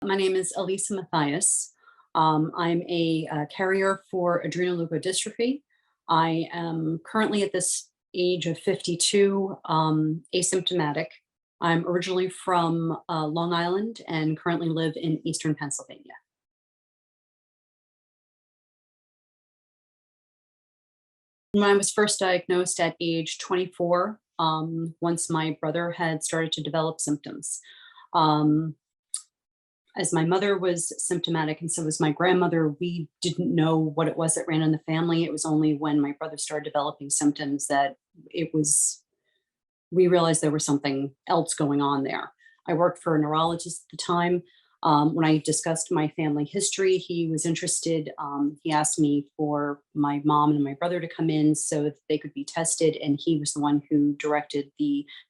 My name is Elyssia. I'm a carrier for adrenoleukodystrophy. I am currently at this age of 52, asymptomatic. I'm originally from Long Island and currently live in Eastern Pennsylvania. When I was first diagnosed at age 24, once my brother had started to develop symptoms. Um, as my mother was symptomatic and so was my grandmother, we didn't know what it was that ran in the family. It was only when my brother started developing symptoms that it was we realized there was something else going on there. I worked for a neurologist at the time. When I discussed my family history, he was interested. He asked me for my mom and my brother to come in so that they could be tested, and he was the one who directed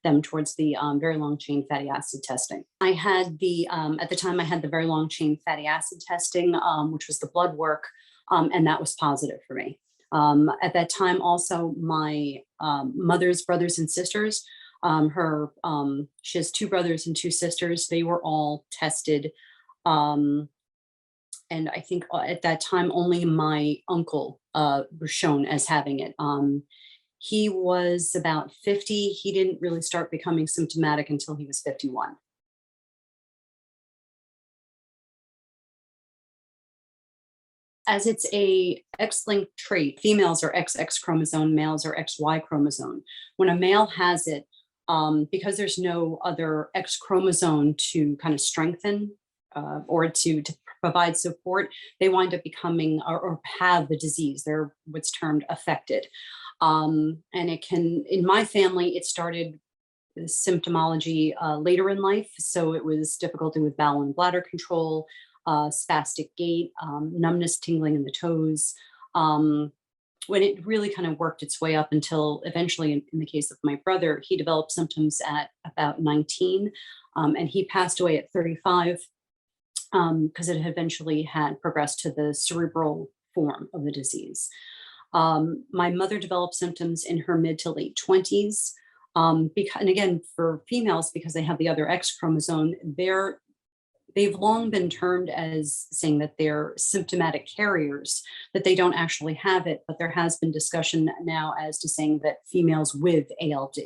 them towards the very long chain fatty acid testing. I had at the time I had the very long chain fatty acid testing, which was the blood work, and that was positive for me. At that time, also my mother's brothers and sisters. She has two brothers and two sisters. They were all tested, um, and I think at that time only my uncle was shown as having it. He was about 50. He didn't really start becoming symptomatic until he was 51. As it's a X-linked trait, females are XX chromosome, males are XY chromosome. When a male has it, because there's no other X chromosome to kind of strengthen or to provide support, they wind up becoming or have the disease. They're what's termed affected. And it can, in my family, it started symptomology later in life. So it was difficulty with bowel and bladder control, spastic gait, numbness, tingling in the toes. When it really kind of worked its way up until eventually, in the case of my brother, he developed symptoms at about 19, and he passed away at 35 because it eventually had progressed to the cerebral form of the disease. My mother developed symptoms in her mid to late 20s. And again, for females, because they have the other X chromosome, they've long been termed as saying that they're symptomatic carriers, that they don't actually have it, but there has been discussion now as to saying that females with ALD,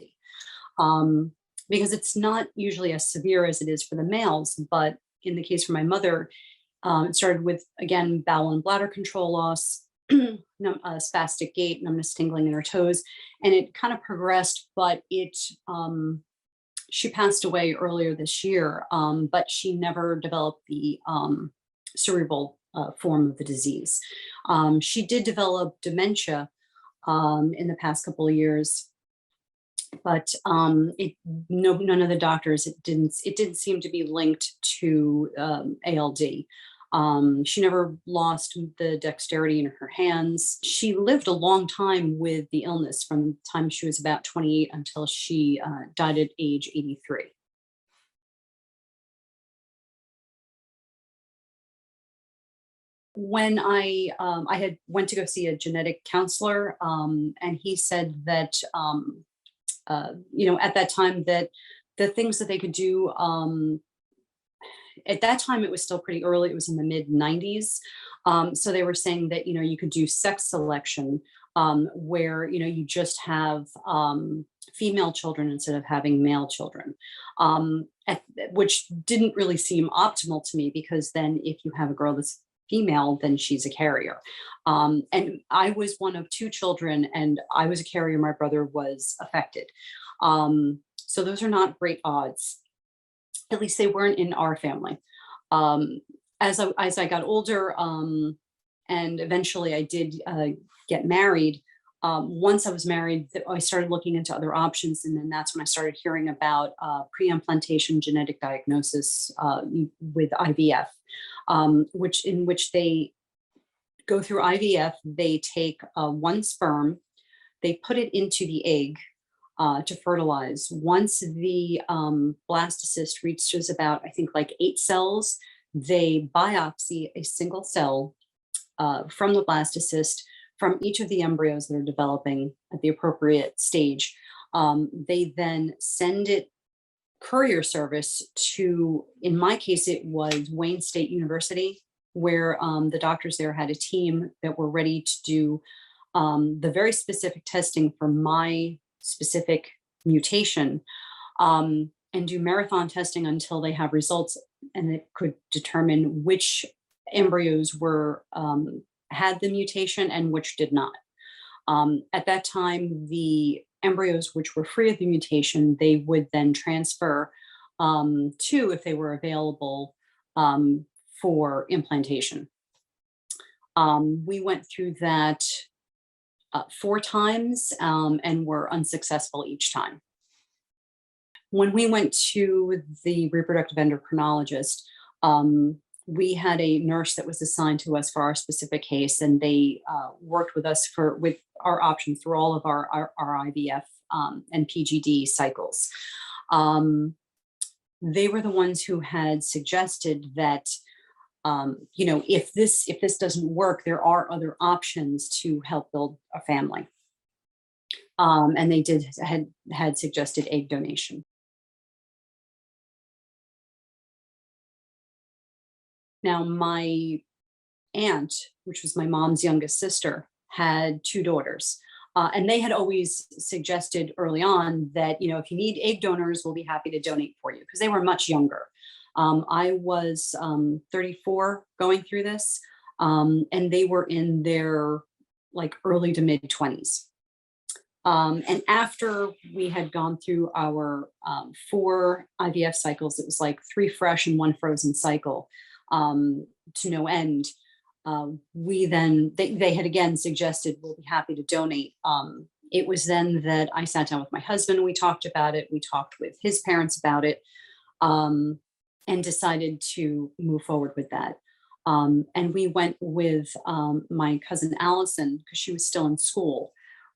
because it's not usually as severe as it is for the males. But in the case for my mother, it started with, again, bowel and bladder control loss, spastic gait, numbness, tingling in her toes, and it kind of progressed, but she passed away earlier this year, but she never developed the cerebral form of the disease. She did develop dementia in the past couple of years, but none of the doctors, it didn't seem to be linked to ALD. She never lost the dexterity in her hands. She lived a long time with the illness from the time she was about 28 until she died at age 83. When I had went to go see a genetic counselor, and he said that at that time that the things that they could do. At that time, it was still pretty early. It was in the mid 90s. So they were saying that, you could do sex selection, where, you just have female children instead of having male children, which didn't really seem optimal to me, because then if you have a girl that's female, then she's a carrier. And I was one of two children, and I was a carrier. My brother was affected. So those are not great odds. At least they weren't in our family. As I got older, and eventually I did get married. Once I was married, I started looking into other options, and then that's when I started hearing about pre-implantation genetic diagnosis with IVF, in which they go through IVF. They take one sperm, they put it into the egg to fertilize. Once the blastocyst reaches about, I think, like 8 cells, they biopsy a single cell from the blastocyst from each of the embryos that are developing at the appropriate stage. They then send it courier service to, in my case, it was Wayne State University, where the doctors there had a team that were ready to do the very specific testing for my specific mutation, and do marathon testing until they have results and it could determine which embryos were had the mutation and which did not. At that time, the embryos which were free of the mutation, they would then transfer to, if they were available, for implantation. We went through that 4 times and were unsuccessful each time. When we went to the reproductive endocrinologist, we had a nurse that was assigned to us for our specific case, and they worked with us with our options through all of our IVF and PGD cycles. They were the ones who had suggested that if this doesn't work, there are other options to help build a family. And they had suggested egg donation. Now, my aunt, which was my mom's youngest sister, had 2 daughters. And they had always suggested early on that, if you need egg donors, we'll be happy to donate for you, because they were much younger. I was 34 going through this, and they were in their early to mid 20s. And after we had gone through our 4 IVF cycles, it was like 3 fresh and 1 frozen cycle, to no end. They had again suggested, we'll be happy to donate. It was then that I sat down with my husband, we talked about it, we talked with his parents about it, and decided to move forward with that. And we went with my cousin Allison, because she was still in school.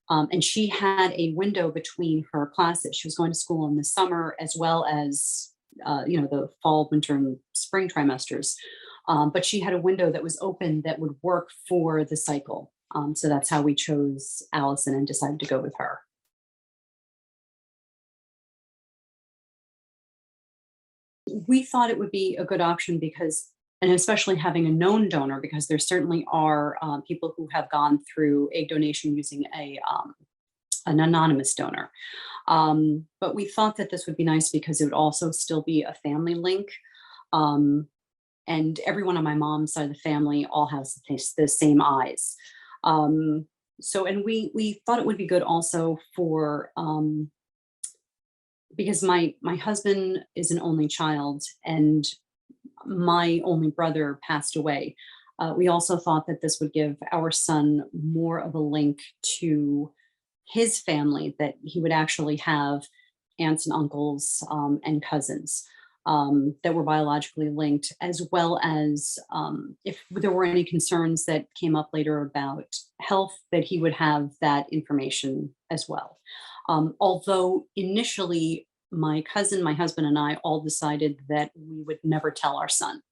And she had a window between her classes. She was going to school in the summer as well as, the fall, winter, and spring trimesters. But she had a window that was open that would work for the cycle. So that's how we chose Allison and decided to go with her. We thought it would be a good option because, and especially having a known donor, because there certainly are people who have gone through egg donation using an anonymous donor. But we thought that this would be nice because it would also still be a family link. And everyone on my mom's side of the family all has the same eyes. And we thought it would be good also for, because my husband is an only child and my only brother passed away. We also thought that this would give our son more of a link to his family, that he would actually have aunts and uncles and cousins that were biologically linked, as well as if there were any concerns that came up later about health, that he would have that information as well. Although initially, my cousin, my husband, and I all decided that we would never tell our son.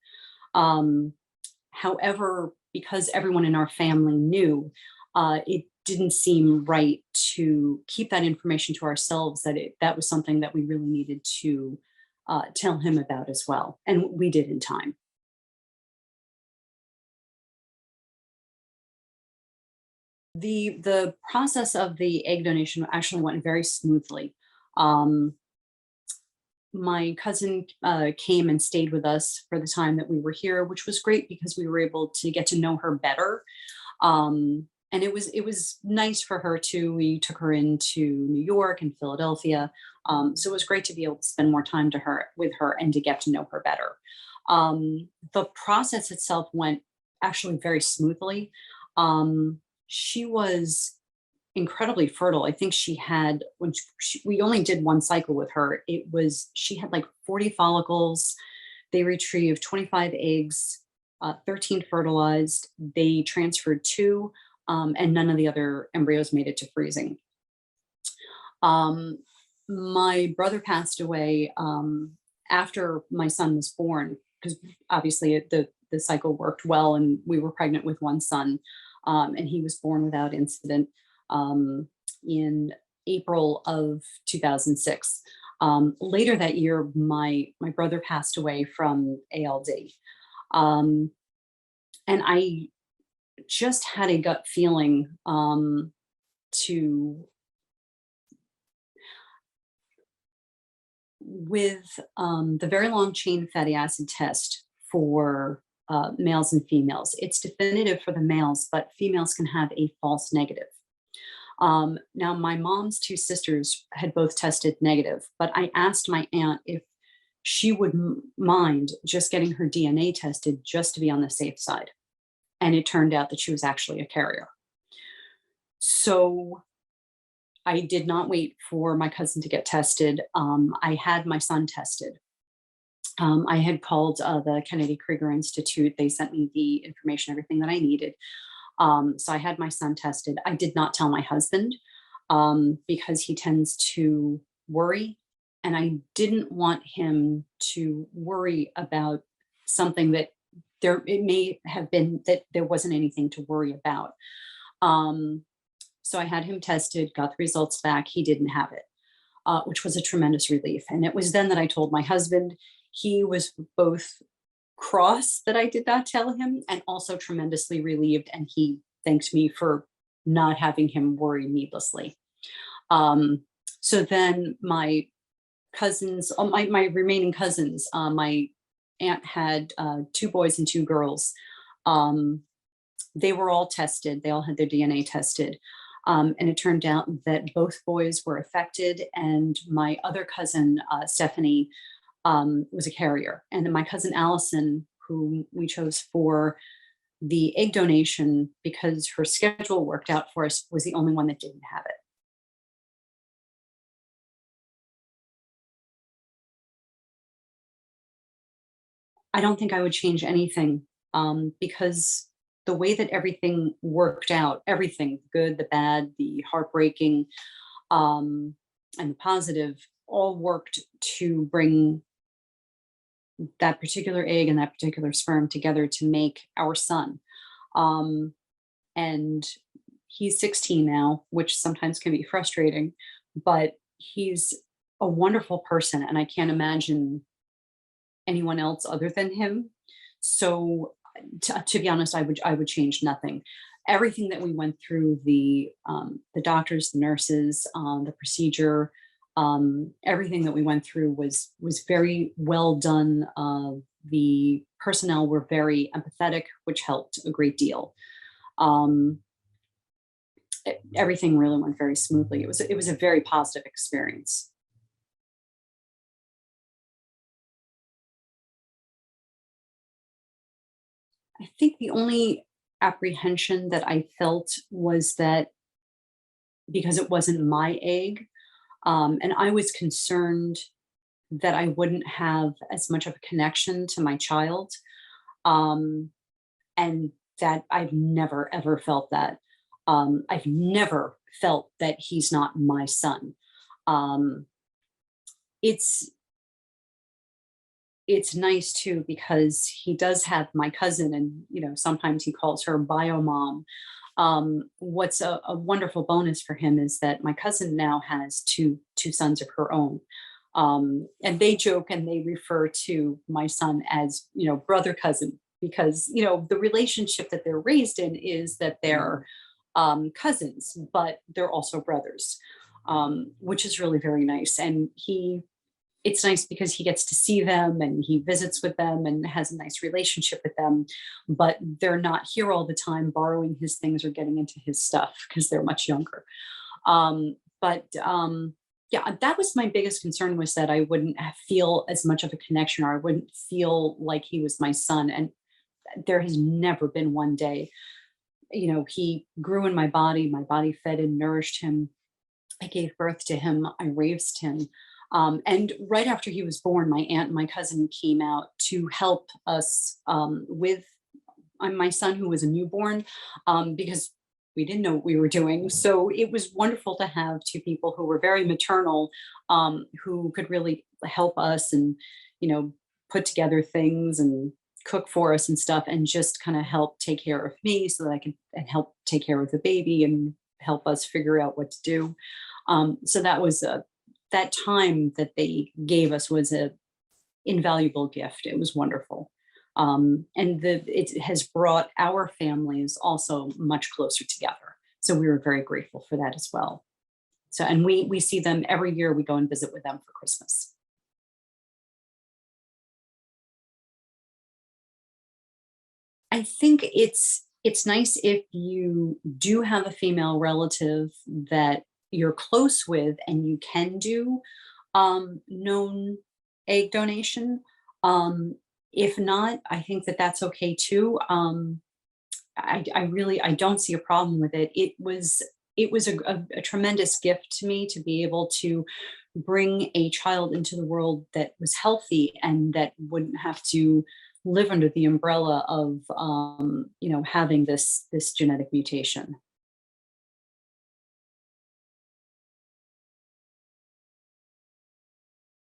However, because everyone in our family knew, it didn't seem right to keep that information to ourselves, that was something that we really needed to tell him about as well. And we did in time. The process of the egg donation actually went very smoothly. My cousin came and stayed with us for the time that we were here, which was great because we were able to get to know her better. And it was nice for her too. We took her into New York and Philadelphia. So it was great to be able to spend more time with her and to get to know her better. The process itself went actually very smoothly. She was incredibly fertile. I think she had, we only did 1 cycle with her, she had like 40 follicles. They retrieved 25 eggs, 13 fertilized. They transferred 2, and none of the other embryos made it to freezing. My brother passed away after my son was born, because obviously the cycle worked well and we were pregnant with 1 son, and he was born without incident in April of 2006. Later that year, my brother passed away from ALD. Um, and I just had a gut feeling to with the very long chain fatty acid test for males and females. It's definitive for the males, but females can have a false negative. Now, my mom's two sisters had both tested negative, but I asked my aunt if she would mind just getting her DNA tested just to be on the safe side. And it turned out that she was actually a carrier. So I did not wait for my cousin to get tested. I had my son tested. I had called the Kennedy Krieger Institute. They sent me the information, everything that I needed. So I had my son tested. I did not tell my husband because he tends to worry. And I didn't want him to worry about something that it may have been that there wasn't anything to worry about. So I had him tested, got the results back. He didn't have it, which was a tremendous relief. And it was then that I told my husband. He was both cross that I did not tell him and also tremendously relieved. And he thanked me for not having him worry needlessly. So then my cousins, my remaining cousins, my aunt had two boys and two girls. They were all tested. They all had their DNA tested. And it turned out that both boys were affected. And my other cousin, Stephanie, was a carrier. And then my cousin Allison, who we chose for the egg donation because her schedule worked out for us, was the only one that didn't have it. I don't think I would change anything because the way that everything worked out, everything, the good, the bad, the heartbreaking, and the positive, all worked to bring that particular egg and that particular sperm together to make our son. Um, and he's 16 now, which sometimes can be frustrating, but he's a wonderful person. And I can't imagine anyone else other than him. So to be honest, I would change nothing. Everything that we went through, the doctors, the nurses, the procedure, everything that we went through was very well done. The personnel were very empathetic, which helped a great deal. Um, Everything really went very smoothly. It was a very positive experience. I think the only apprehension that I felt was that because it wasn't my egg, and I was concerned that I wouldn't have as much of a connection to my child, um, and that I've never ever felt that. I've never felt that he's not my son. Um, it's it's nice too because he does have my cousin, and sometimes he calls her bio mom. What's a wonderful bonus for him is that my cousin now has two sons of her own. And they joke and they refer to my son as brother cousin because the relationship that they're raised in is that they're cousins, but they're also brothers, which is really very nice. And it's nice because he gets to see them and he visits with them and has a nice relationship with them, but they're not here all the time borrowing his things or getting into his stuff because they're much younger. But yeah, that was my biggest concern, was that I wouldn't feel as much of a connection, or I wouldn't feel like he was my son. And there has never been one day. He grew in my body fed and nourished him. I gave birth to him, I raised him. And right after he was born, my aunt and my cousin came out to help us with my son, who was a newborn, because we didn't know what we were doing. So it was wonderful to have two people who were very maternal, who could really help us and, you know, put together things and cook for us and stuff, and just kind of help take care of me so that I could and help take care of the baby and help us figure out what to do. So that was that time that they gave us was a invaluable gift. It was wonderful. And it has brought our families also much closer together. So we were very grateful for that as well. So, and we see them every year. We go and visit with them for Christmas. I think it's nice if you do have a female relative that you're close with and you can do known egg donation. Um, if not, I think that that's okay too. I really I don't see a problem with it. It was a tremendous gift to me to be able to bring a child into the world that was healthy and that wouldn't have to live under the umbrella of having this genetic mutation.